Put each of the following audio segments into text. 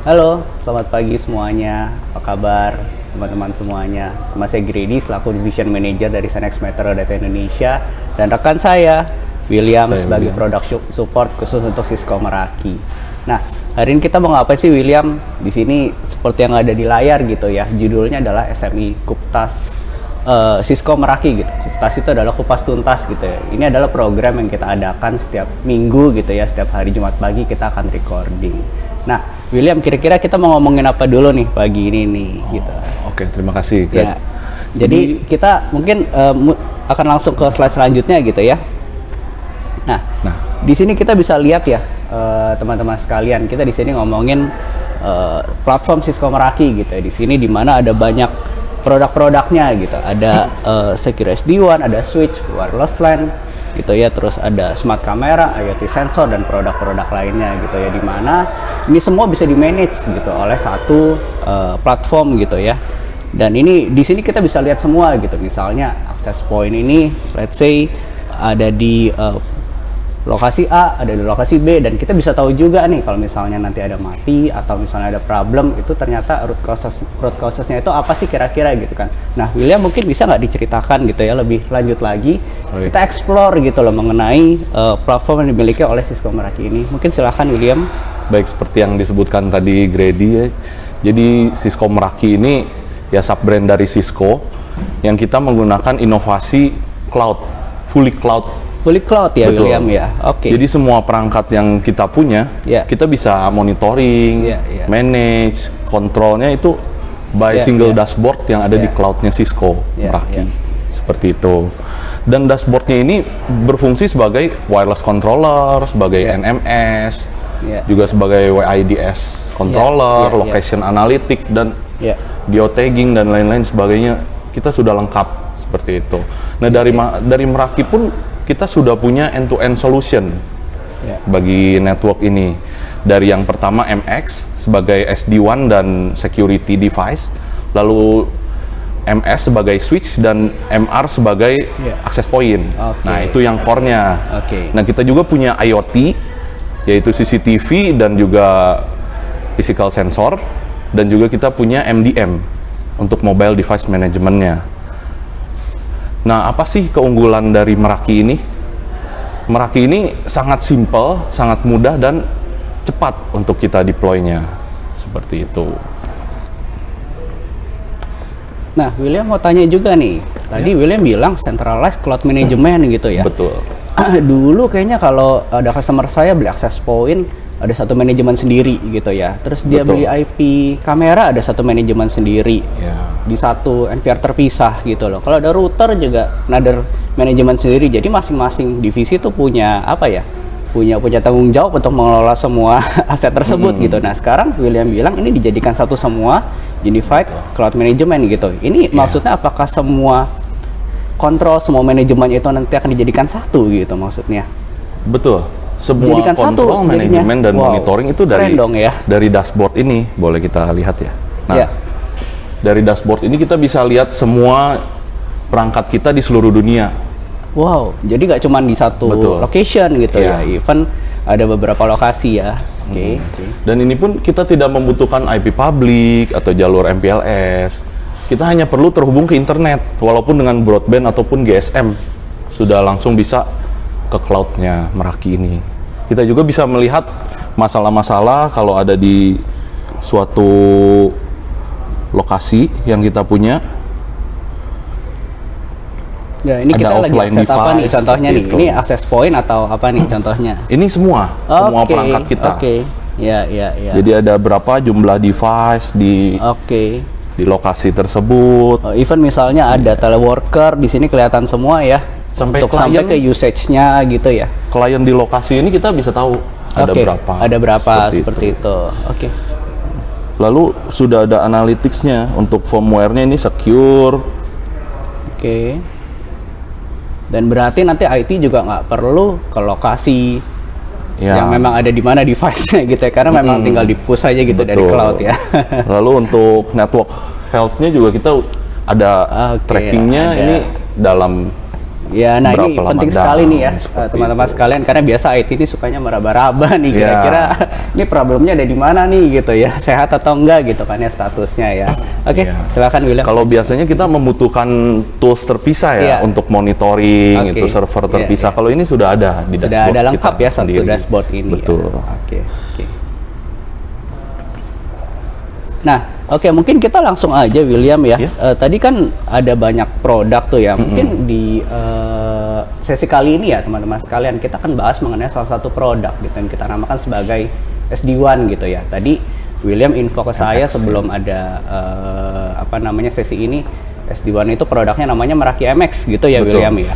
Halo, selamat pagi semuanya. Apa kabar teman-teman semuanya? Nama saya Grady, selaku Division Manager dari Senex Metro Data Indonesia, dan rekan saya William sebagai Product Support khusus untuk Cisco Meraki. Nah, hari ini kita mau ngapain sih, William? Di sini seperti yang ada di layar gitu ya. Judulnya adalah SMI Kuptas Cisco Meraki gitu. Kuptas itu adalah kupas tuntas gitu ya. Ini adalah program yang kita adakan setiap minggu gitu ya. Setiap hari Jumat pagi kita akan recording. Nah, William, kira-kira kita mau ngomongin apa dulu nih pagi ini nih gitu. Oke, terima kasih. Ya, jadi kita mungkin akan langsung ke slide selanjutnya gitu ya. Nah, di sini kita bisa lihat ya teman-teman sekalian, kita di sini ngomongin platform Cisco Meraki gitu ya. Di sini di mana ada banyak produk-produknya gitu. Ada Secure SD-WAN, ada switch, wireless LAN gitu ya, terus ada smart camera, IoT sensor, dan produk-produk lainnya gitu ya, dimana ini semua bisa di manage gitu oleh satu platform gitu ya. Dan ini di sini kita bisa lihat semua gitu, misalnya access point ini let's say ada di lokasi A, ada di lokasi B, dan kita bisa tahu juga nih kalau misalnya nanti ada mati atau misalnya ada problem, itu ternyata root causesnya itu apa sih kira-kira gitu kan. Nah, William mungkin bisa nggak diceritakan gitu ya lebih lanjut lagi, kita explore gitu loh mengenai platform yang dimiliki oleh Cisco Meraki ini. Mungkin silahkan William. Baik, seperti yang disebutkan tadi Grady ya. Jadi Cisco Meraki ini ya sub-brand dari Cisco yang kita menggunakan inovasi cloud, fully cloud Ya. Betul. William ya. Oke. Jadi semua perangkat yang kita punya, kita bisa monitoring, manage, kontrolnya itu by single dashboard yang ada di cloudnya Cisco Meraki. Seperti itu. Dan dashboardnya ini berfungsi sebagai wireless controller, sebagai NMS, juga sebagai WIDS controller, location analytic, dan geotagging dan lain-lain sebagainya. Kita sudah lengkap seperti itu. Nah, dari Meraki pun kita sudah punya end-to-end solution bagi network ini. Dari yang pertama MX sebagai SD-WAN dan security device, lalu MS sebagai switch, dan MR sebagai access point. Nah, itu yang core-nya. Nah, kita juga punya IoT, yaitu CCTV dan juga physical sensor, dan juga kita punya MDM untuk mobile device management-nya. Nah, apa sih keunggulan dari Meraki ini? Meraki ini sangat simple, sangat mudah, dan cepat untuk kita deploy-nya. Seperti itu. Nah, William mau tanya juga nih. Tadi William bilang centralized cloud management gitu ya. Betul. Dulu kayaknya kalau ada customer saya beli access point, ada satu manajemen sendiri gitu ya. Terus dia beli IP kamera, ada satu manajemen sendiri. Di satu environment terpisah gitu loh. Kalau ada router juga another manajemen sendiri. Jadi masing-masing divisi tuh punya apa ya? Punya tanggung jawab untuk mengelola semua aset tersebut gitu. Nah, sekarang William bilang ini dijadikan satu semua unified cloud management gitu. Ini maksudnya apakah semua kontrol, semua manajemen itu nanti akan dijadikan satu gitu maksudnya? Betul. Semua kontrol, manajemen, dan monitoring itu dari dashboard ini. Boleh kita lihat ya. Nah, dari dashboard ini kita bisa lihat semua perangkat kita di seluruh dunia. Wow, jadi nggak cuma di satu location gitu ya, even ada beberapa lokasi ya. Dan ini pun kita tidak membutuhkan IP public atau jalur MPLS. Kita hanya perlu terhubung ke internet, walaupun dengan broadband ataupun GSM, sudah langsung bisa ke cloud-nya Meraki ini. Kita juga bisa melihat masalah-masalah kalau ada di suatu lokasi yang kita punya. Ya, ini kita lagi akses apa nih contohnya nih? Ini akses point atau apa nih contohnya? Ini semua perangkat kita. Ya. Jadi ada berapa jumlah device di lokasi tersebut. Even misalnya ada teleworker di sini kelihatan semua ya. Sampai ke usage-nya gitu ya. Klien di lokasi ini kita bisa tahu ada berapa. Ada berapa seperti itu. Lalu sudah ada analytics-nya untuk firmware-nya ini secure. Dan berarti nanti IT juga nggak perlu ke lokasi yang memang ada di mana device-nya gitu ya, karena memang tinggal di-push aja gitu dari cloud ya. Lalu untuk network health-nya juga kita ada trackingnya ini dalam Ya, nah ini penting sekali nih ya teman-teman sekalian, karena biasa IT ini sukanya meraba-raba nih kira-kira ini problemnya ada di mana nih gitu ya, sehat atau enggak gitu kan ya statusnya ya. Oke, silakan William. Kalau biasanya kita membutuhkan tools terpisah ya untuk monitoring, itu server terpisah. Kalau ini sudah ada di dashboard. Sudah ada lengkap ya satu dashboard ini. Betul. Oke. Nah, mungkin kita langsung aja William ya. Tadi kan ada banyak produk tuh ya. Mungkin di sesi kali ini ya teman-teman sekalian, kita akan bahas mengenai salah satu produk gitu yang kita namakan sebagai SD-WAN gitu ya. Tadi William info ke saya sebelum ada sesi ini, SD-WAN itu produknya namanya Meraki MX gitu ya. Betul. William ya.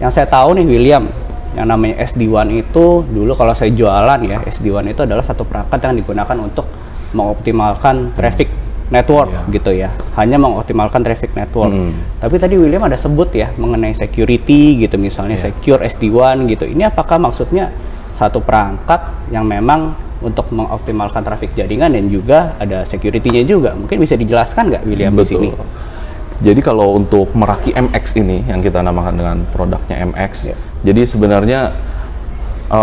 Yang saya tahu nih William, yang namanya SD-WAN itu dulu kalau saya jualan ya, SD-WAN itu adalah satu perangkat yang digunakan untuk mengoptimalkan traffic network gitu ya, hanya mengoptimalkan traffic network. Tapi tadi William ada sebut ya mengenai security gitu, misalnya secure SD-WAN gitu. Ini apakah maksudnya satu perangkat yang memang untuk mengoptimalkan traffic jaringan dan juga ada security-nya juga? Mungkin bisa dijelaskan nggak William di sini? Jadi kalau untuk Meraki MX ini yang kita namakan dengan produknya MX, jadi sebenarnya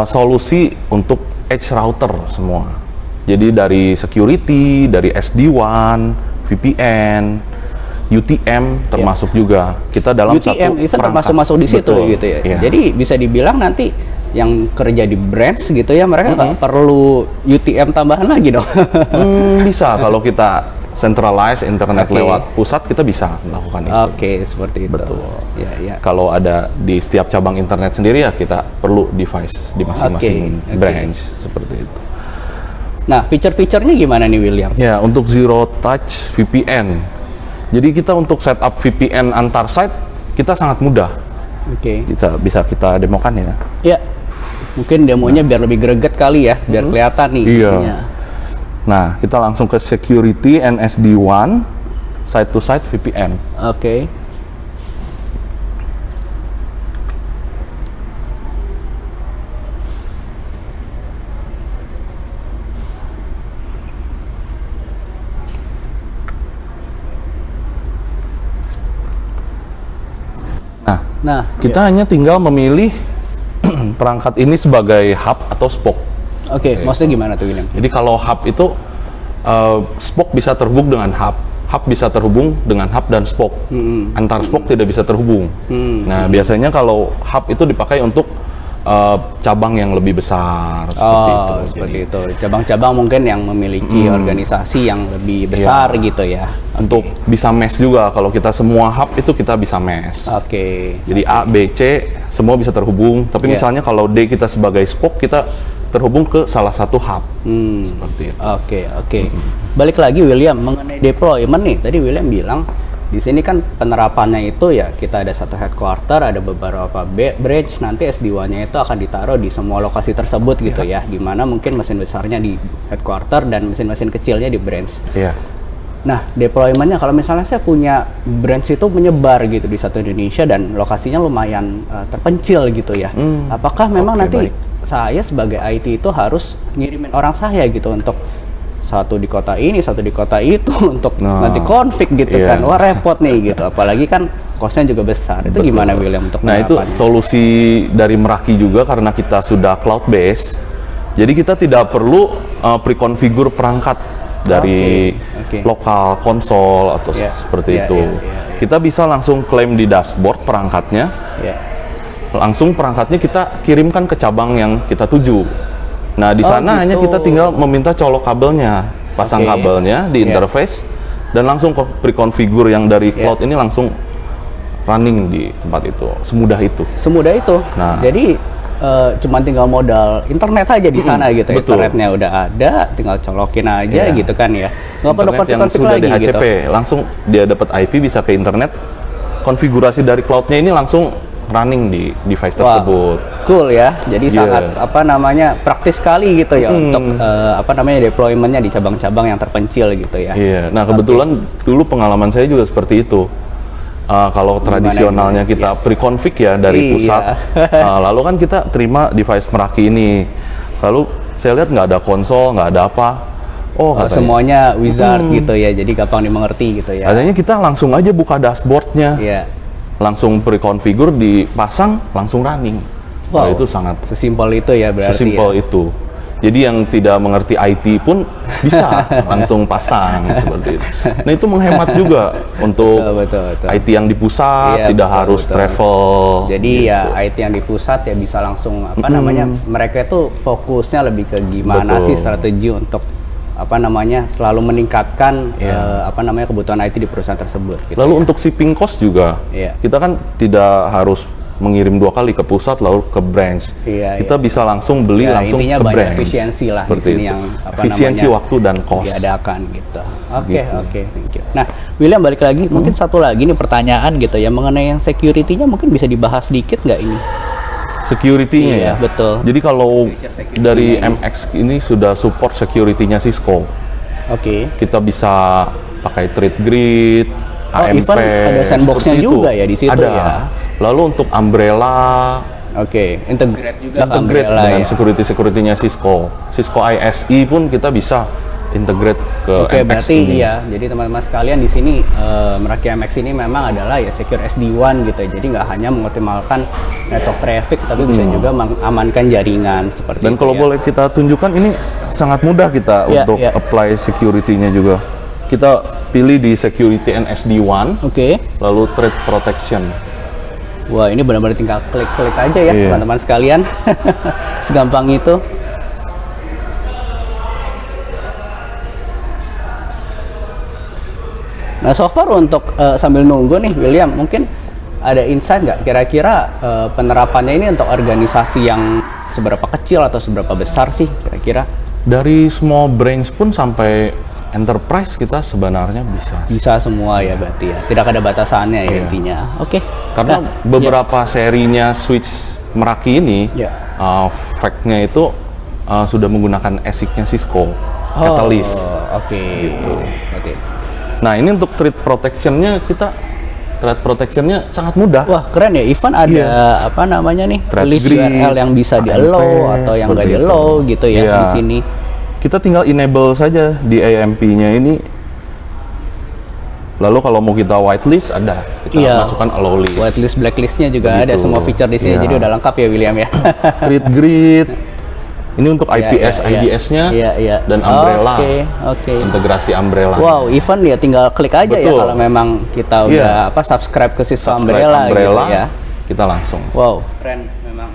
solusi untuk edge router semua. Jadi dari security, dari SD-WAN, VPN, UTM termasuk juga. Kita dalam UTM satu itu termasuk masuk di situ gitu ya. Jadi bisa dibilang nanti yang kerja di branch gitu ya, mereka nggak perlu UTM tambahan lagi dong. Bisa kalau kita centralize internet lewat pusat, kita bisa melakukan itu. Seperti itu. Betul. Kalau ada di setiap cabang internet sendiri ya kita perlu device di masing-masing branch seperti itu. Nah, fitur-fiturnya gimana nih William? Ya, untuk Zero Touch VPN. Jadi kita untuk setup VPN antar site kita sangat mudah. Bisa kita demokan ya. Ya. Mungkin demonya biar lebih greget kali ya, biar kelihatan nih. Nah, kita langsung ke security and SD-WAN site to site VPN. Nah, kita hanya tinggal memilih perangkat ini sebagai hub atau spoke. Maksudnya gimana tuh William? Jadi kalau hub itu spoke bisa terhubung dengan hub bisa terhubung dengan hub dan spoke. Antar spoke tidak bisa terhubung. Nah, biasanya kalau hub itu dipakai untuk cabang yang lebih besar seperti itu. Cabang-cabang mungkin yang memiliki organisasi yang lebih besar gitu ya. Untuk bisa mesh juga, kalau kita semua hub itu kita bisa mesh. Jadi A, B, C semua bisa terhubung. Tapi misalnya kalau D kita sebagai spoke, kita terhubung ke salah satu hub. Seperti itu. Balik lagi William mengenai deployment nih. Tadi William bilang di sini kan penerapannya itu ya kita ada satu headquarter, ada beberapa branch, nanti SD-WAN-nya itu akan ditaruh di semua lokasi tersebut gitu ya, di mana mungkin mesin besarnya di headquarter dan mesin-mesin kecilnya di branch. Nah, deployment-nya kalau misalnya saya punya branch itu menyebar gitu di satu Indonesia dan lokasinya lumayan terpencil gitu ya. Apakah memang nanti saya sebagai IT itu harus ngirimin orang saya gitu untuk satu di kota ini, satu di kota itu untuk nanti config gitu kan. Wah, repot nih gitu. Apalagi kan cost-nya juga besar. Itu gimana William untuk itu solusi dari Meraki juga karena kita sudah cloud base. Jadi kita tidak perlu pre-configure perangkat dari lokal konsol atau seperti itu. Kita bisa langsung klaim di dashboard perangkatnya. Langsung perangkatnya kita kirimkan ke cabang yang kita tuju. Nah, di sana hanya kita tinggal meminta colok kabelnya, pasang kabelnya di interface, dan langsung pre-configure yang dari cloud ini langsung running di tempat itu. Semudah itu. Semudah itu. Nah, jadi cuma tinggal modal internet aja di sana gitu. Internetnya udah ada, tinggal colokin aja gitu kan ya. Nggak perlu konfig sudah lagi DHCP, gitu. langsung dia dapat IP bisa ke internet. Konfigurasi dari cloudnya ini langsung running di device tersebut. Cool ya. Jadi sangat praktis sekali gitu ya untuk deployment-nya di cabang-cabang yang terpencil gitu ya. Nah, kebetulan dulu pengalaman saya juga seperti itu. Kalau tradisionalnya kita pre-config ya dari pusat, lalu kan kita terima device Meraki ini. Lalu saya lihat nggak ada konsol, nggak ada apa. Semuanya wizard gitu ya. Jadi gampang dimengerti gitu ya. Adanya kita langsung aja buka dashboardnya. langsung pre-configure, dipasang, langsung running. Wow, itu sangat sesimpel itu ya berarti. Sesimpel itu. Jadi yang tidak mengerti IT pun bisa langsung pasang seperti itu. Nah itu menghemat juga untuk betul. IT yang di pusat, tidak harus travel. Jadi gitu. Ya IT yang di pusat ya bisa langsung apa namanya, mereka itu fokusnya lebih ke gimana sih strategi untuk apa namanya selalu meningkatkan apa namanya kebutuhan IT di perusahaan tersebut. Gitu. Lalu untuk shipping cost juga, kita kan tidak harus mengirim 2 kali ke pusat lalu ke branch. Kita bisa langsung beli langsung ke branch. Efisiensi lah seperti di sini itu. Yang apa efisiensi namanya, waktu dan cost diadakan gitu. Oke, thank you. Nah, William balik lagi, mungkin satu lagi nih pertanyaan gitu ya mengenai yang security-nya, mungkin bisa dibahas dikit nggak ini? Security-nya ya? Betul. Jadi kalau dari MX ini sudah support security-nya Cisco. Kita bisa pakai Threat Grid, AMP, even ada sandbox-nya juga ya di situ ada. Ya. Lalu untuk Umbrella, integrate juga integrate dengan security-nya Cisco ISE pun kita bisa integrate ke MX berarti ini. Jadi teman-teman sekalian di sini Meraki MX ini memang adalah ya secure SD-WAN gitu ya. Jadi nggak hanya mengoptimalkan network traffic, tapi bisa juga mengamankan jaringan seperti itu. Dan kalau boleh kita tunjukkan, ini sangat mudah kita untuk apply security-nya juga. Kita pilih di security and SD-WAN, lalu threat protection. Wah, ini benar-benar tinggal klik-klik aja ya teman-teman sekalian. Segampang itu. Nah, so far untuk sambil nunggu nih William, mungkin ada insight nggak kira-kira penerapannya ini untuk organisasi yang seberapa kecil atau seberapa besar sih kira-kira? Dari small branch pun sampai enterprise kita sebenarnya bisa semua ya berarti ya, tidak ada batasannya ya intinya. Karena beberapa serinya switch Meraki ini fact-nya itu sudah menggunakan ASIC-nya Cisco Catalyst. Gitu. Nah ini untuk threat protection-nya sangat mudah. Wah keren ya, even ada apa namanya nih list URL yang bisa di-allow atau yang nggak di-allow gitu ya di sini. Kita tinggal enable saja di AMP-nya ini. Lalu kalau mau kita whitelist ada, kita masukkan allow list. Whitelist, blacklist-nya juga ada, semua feature di sini. Jadi udah lengkap ya William ya. Threat Grid. Ini untuk IPS, IDS-nya dan Umbrella. Integrasi Umbrella. Wow, even ya tinggal klik aja ya kalau memang kita udah subscribe ke Cisco Umbrella gitu ya. Kita langsung. Wow, keren memang.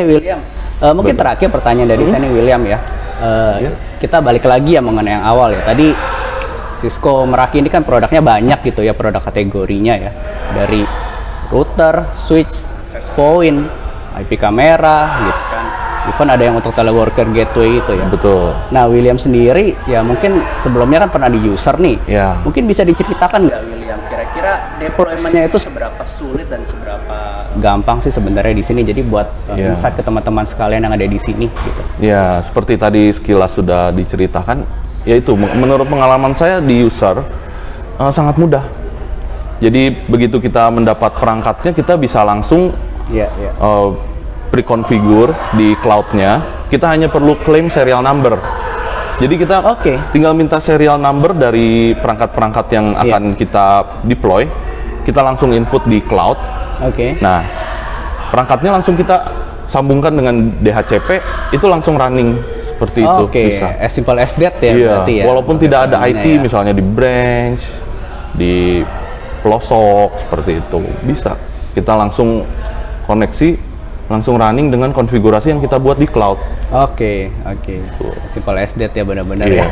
William. Mungkin terakhir pertanyaan dari saya nih William ya. Kita balik lagi ya mengenai yang awal ya. Tadi Cisco Meraki ini kan produknya banyak gitu ya, produk kategorinya ya. Dari router, switch, access point, IP kamera gitu kan. Even ada yang untuk teleworker gateway itu ya. Betul. Nah William sendiri ya mungkin sebelumnya kan pernah di user nih. Mungkin bisa diceritakan nggak William, kira-kira deployment-nya itu seberapa sulit dan seberapa gampang sih sebenarnya di sini. Jadi buat insight ke teman-teman sekalian yang ada di sini gitu. Ya, seperti tadi sekilas sudah diceritakan, yaitu menurut pengalaman saya di user sangat mudah. Jadi begitu kita mendapat perangkatnya, kita bisa langsung pre-configure di cloud-nya. Kita hanya perlu klaim serial number. Jadi kita tinggal minta serial number dari perangkat-perangkat yang akan kita deploy. Kita langsung input di cloud. Nah, perangkatnya langsung kita sambungkan dengan DHCP, itu langsung running seperti itu. Bisa. As simple as that ya berarti ya. Walaupun tidak ada IT misalnya di branch, di pelosok seperti itu, bisa. Kita langsung koneksi, langsung running dengan konfigurasi yang kita buat di cloud. Simple as that ya, benar-benar ya.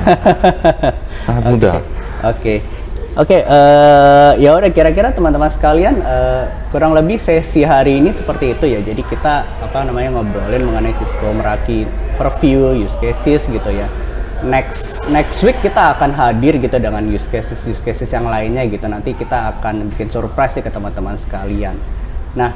Sangat mudah. Ya udah, kira-kira teman-teman sekalian kurang lebih sesi hari ini seperti itu ya. Jadi kita ngobrolin mengenai Cisco Meraki Overview, use cases gitu ya. Next week kita akan hadir gitu dengan use cases yang lainnya gitu. Nanti kita akan bikin surprise ke teman-teman sekalian. Nah,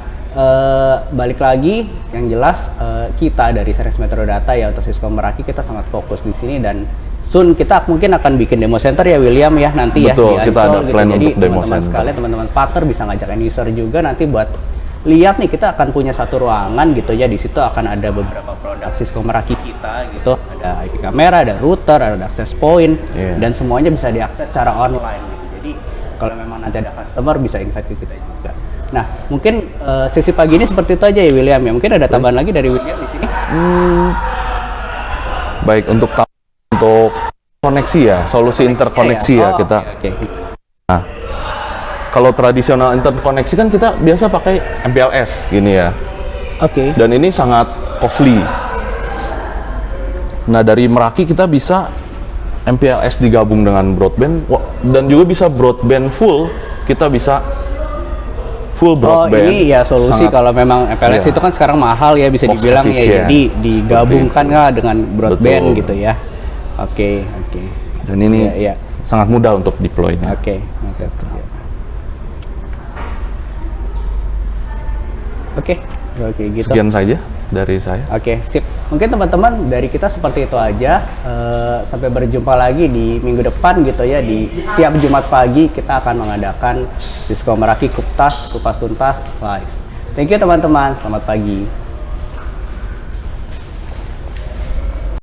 balik lagi yang jelas kita dari Series Metro Data ya untuk Cisco Meraki kita sangat fokus di sini, dan soon kita mungkin akan bikin demo center ya William ya nanti. Betul, ya. Betul, kita ada plan untuk demo center. Sekalian teman-teman partner bisa ngajak end user juga nanti buat lihat nih, kita akan punya satu ruangan gitu ya. Di situ akan ada beberapa produk Cisco Meraki kita gitu. Ada IP kamera, ada router, ada access point, dan semuanya bisa diakses secara online gitu. Jadi Kalau memang nanti ada customer bisa invite ke kita juga. Nah, mungkin sesi pagi ini seperti itu aja ya William ya. Mungkin ada tambahan lagi dari William di sini. Baik, untuk koneksi ya, solusi interkoneksi ya, kita. Okay. Nah, kalau tradisional interkoneksi kan kita biasa pakai MPLS gini ya. Oke. Dan ini sangat costly. Nah, dari Meraki kita bisa MPLS digabung dengan broadband dan juga bisa broadband full. Kita bisa full broadband. Oh, ini ya solusi kalau memang MPLS itu kan sekarang mahal ya, bisa dibilang ya, jadi digabungkan dengan broadband. Betul. Gitu ya. Oke. Dan ini sangat mudah untuk deploy-nya. Oke, gitu. Sekian saja dari saya. Oke, sip. Mungkin teman-teman dari kita seperti itu aja. Sampai berjumpa lagi di minggu depan gitu ya. Di setiap Jumat pagi kita akan mengadakan Cisco Meraki Kupas Tuntas live. Thank you teman-teman. Selamat pagi.